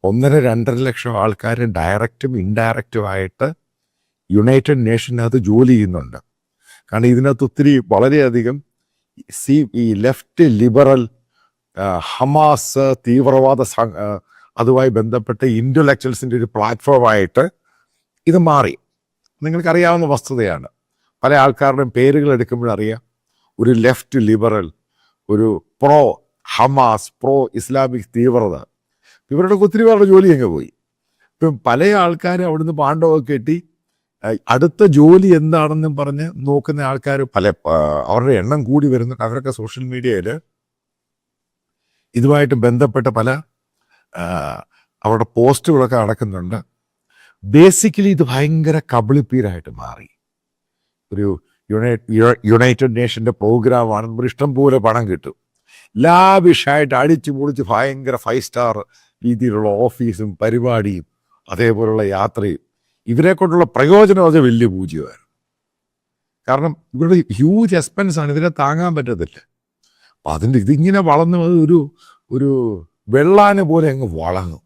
2.5 ലക്ഷം ആൾക്കാർ ഡയറക്റ്റും ഇൻഡയറക്റ്റുമായിട്ട് യുണൈറ്റഡ് നേഷനകത്ത് ജോലി ചെയ്യുന്നുണ്ട്. കാരണം ഇതിനകത്ത് ഒത്തിരി വളരെയധികം ഈ ലെഫ്റ്റ് ലിബറൽ ഹമാസ് തീവ്രവാദ അതുമായി ബന്ധപ്പെട്ട ഇൻ്റലക്ച്വൽസിൻ്റെ ഒരു പ്ലാറ്റ്ഫോമായിട്ട് ഇത് മാറി. നിങ്ങൾക്കറിയാവുന്ന വസ്തുതയാണ്. പല ആൾക്കാരുടെയും പേരുകൾ എടുക്കുമ്പോഴറിയാം, ഒരു ലെഫ്റ്റ് ലിബറൽ, ഒരു പ്രോ ഹമാസ്, പ്രോ ഇസ്ലാമിക് തീവ്രത. ഇവരുടെ ഒത്തിരി പേരുടെ ജോലി അങ്ങ് പോയി. ഇപ്പം പല ആൾക്കാരും അവിടുന്ന് പാണ്ഡവൊക്കെ കെട്ടി അടുത്ത ജോലി എന്താണെന്നും പറഞ്ഞ് നോക്കുന്ന ആൾക്കാർ അവരുടെ എണ്ണം കൂടി വരുന്നുണ്ട്. അവരൊക്കെ സോഷ്യൽ മീഡിയയിൽ ഇതുമായിട്ട് ബന്ധപ്പെട്ട പല അവരുടെ പോസ്റ്റുകളൊക്കെ നടക്കുന്നുണ്ട്. ബേസിക്കലി ഇത് ഭയങ്കര കബളിപ്പീരായിട്ട് മാറി. ഒരു യുണൈറ്റഡ് നേഷൻ്റെ പ്രോഗ്രാമാണ്. നമ്മൾ ഇഷ്ടം പോലെ പണം കിട്ടും, ലാവിഷായിട്ട് അടിച്ചു പൊളിച്ച് ഭയങ്കര 5 സ്റ്റാർ രീതിയിലുള്ള ഓഫീസും പരിപാടിയും അതേപോലുള്ള യാത്രയും. ഇവരെ കൊണ്ടുള്ള പ്രയോജനം അത് വലിയ പൂജ്യമായിരുന്നു. കാരണം ഇവരുടെ ഹ്യൂജ് എക്സ്പെൻസാണ്, ഇതിനെ താങ്ങാൻ പറ്റത്തില്ല. അപ്പം ഇതിങ്ങനെ വളർന്ന് ഒരു വെള്ളാന് പോലെ അങ്ങ് വളർന്നു.